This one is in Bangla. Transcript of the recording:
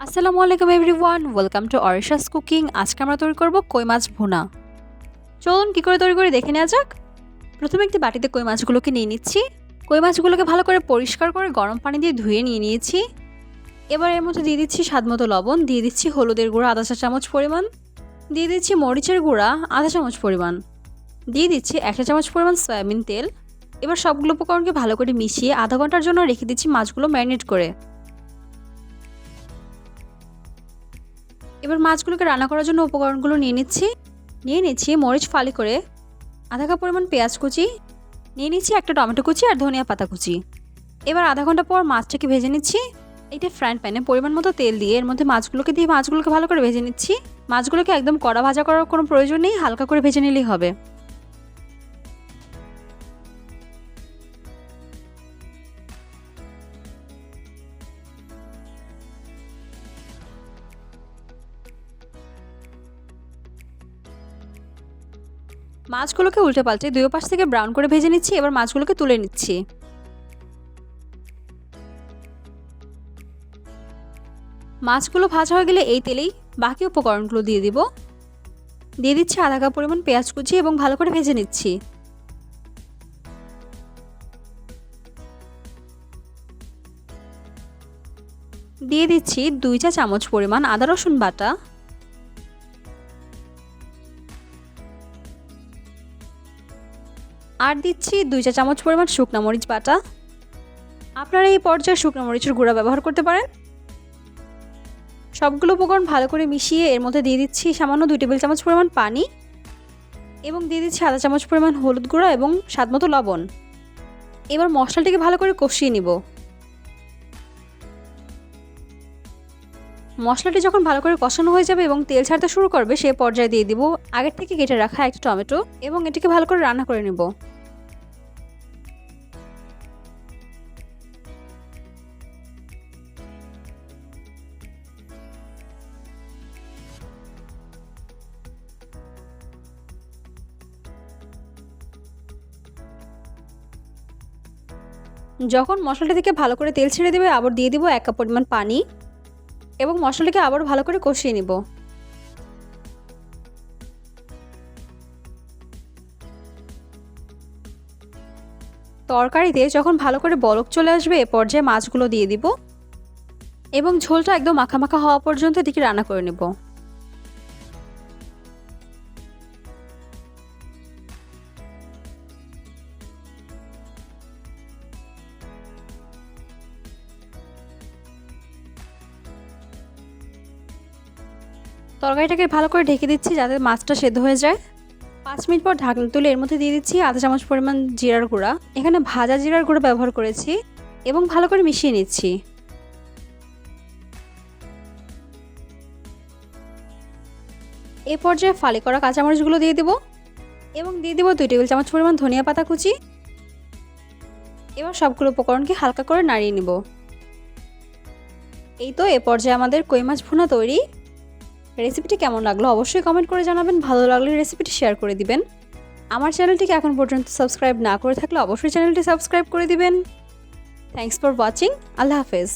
আসসালামু আলাইকুম এভরিওয়ান, ওয়েলকাম টু অরিশাস কুকিং। আজকে আমরা তৈরি করব কই মাছ ভুনা। চলুন কী করে তৈরি করে দেখে নেওয়া যাক। প্রথমে একটি বাটিতে কই মাছগুলোকে নিয়ে নিচ্ছি। কই মাছগুলোকে ভালো করে পরিষ্কার করে গরম পানি দিয়ে ধুয়ে নিয়ে নিয়েছি। এবার এর মধ্যে দিয়ে দিচ্ছি স্বাদমতো লবণ, দিয়ে দিচ্ছি হলুদের গুঁড়া আধা চা চামচ পরিমাণ, দিয়ে দিচ্ছি মরিচের গুঁড়া আধা চামচ পরিমাণ, দিয়ে দিচ্ছি 1 চা চামচ পরিমাণ সয়াবিন তেল। এবার সবগুলো উপকরণকে ভালো করে মিশিয়ে আধা ঘন্টার জন্য রেখে দিচ্ছি মাছগুলো ম্যারিনেট করে। এবার মাছগুলোকে রান্না করার জন্য উপকরণগুলো নিয়ে নিচ্ছি মরিচ ফালি করে আধা কাপ পরিমাণ পেঁয়াজ কুচি, নিয়ে নিচ্ছি একটা টমেটো কুচি আর ধনিয়া পাতা কুচি। এবার আধা ঘন্টা পর মাছটাকে ভেজে নিচ্ছি। এইটা ফ্রাইং প্যানে পরিমাণ মতো তেল দিয়ে এর মধ্যে মাছগুলোকে ভালো করে ভেজে নিচ্ছি। মাছগুলোকে একদম কড়া ভাজা করার কোনো প্রয়োজন নেই, হালকা করে ভেজে নিলেই হবে। মাছগুলোকে উল্টে পাল্টে দুই পাশ থেকে ব্রাউন করে ভেজে নিচ্ছি। এবার মাছগুলোকে তুলে নিচ্ছি। মাছগুলো ভাজা হয়ে গেলে এই তেলেই বাকি উপকরণগুলো দিয়ে দিচ্ছি আধা কাপ পরিমাণ পেঁয়াজ কুচি এবং ভালো করে ভেজে নিচ্ছি। দিয়ে দিচ্ছি 2 চা চামচ পরিমাণ আদা রসুন বাটা, আর দিচ্ছি 2 চা চামচ পরিমাণ শুকনো মরিচ বাটা। আপনারা এই পর্যায়ে শুকনো মরিচের গুঁড়া ব্যবহার করতে পারেন। সবগুলো উপকরণ ভালো করে মিশিয়ে এর মধ্যে দিয়ে দিচ্ছি সামান্য 2 টেবিল চামচ পরিমাণ পানি এবং দিয়ে দিচ্ছি আধা চামচ পরিমাণ হলুদ গুঁড়া এবং স্বাদমতো লবণ। এবার মশলাটিকে ভালো করে কষিয়ে নিব। মশলাটি যখন ভালো করে কষানো হয়ে যাবে এবং তেল ছাড়তে শুরু করবে সে পর্যায়ে দিয়ে দিব আগের থেকে কেটে রাখা একটা টমেটো এবং এটিকে ভালো করে রান্না করে নেব। যখন মশলাটি থেকে ভালো করে তেল ছেড়ে দেবে আবার দিয়ে দিব 1 কাপ পরিমাণ পানি এবং মশলাটাকে আবার ভালো করে কষিয়ে নিব। তরকারিতে যখন ভালো করে বলক চলে আসবে এ পর্যায়ে মাছগুলো দিয়ে দিব এবং ঝোলটা একদম মাখা মাখা হওয়া পর্যন্ত এটিকে রান্না করে নেব। তরকারিটাকে ভালো করে ঢেকে দিচ্ছি যাতে মাছটা সেদ্ধ হয়ে যায়। 5 মিনিট পর ঢাকনা তুলে এর মধ্যে দিয়ে দিচ্ছি আধা চামচ পরিমাণ জিরার গুঁড়া। এখানে ভাজা জিরার গুঁড়া ব্যবহার করেছি এবং ভালো করে মিশিয়ে নিচ্ছি। এই পর্যায়ে ফালি করা কাঁচামরিচগুলো দিয়ে দেব এবং দিয়ে দেব 2 টেবিল চামচ পরিমাণ ধনিয়া পাতা কুচি। এবার সবগুলো উপকরণকে হালকা করে নাড়িয়ে নিব। এই তো এ পর্যায়ে আমাদের কই মাছ ভুনা তৈরি। রেসিপিটি কেমন লাগলো অবশ্যই কমেন্ট করে জানাবেন। ভালো লাগলে রেসিপিটি শেয়ার করে দিবেন। আমার চ্যানেলটিকে এখন পর্যন্ত সাবস্ক্রাইব না করে থাকলে অবশ্যই চ্যানেলটি সাবস্ক্রাইব করে দিবেন। Thanks for watching. আল্লাহ হাফেজ।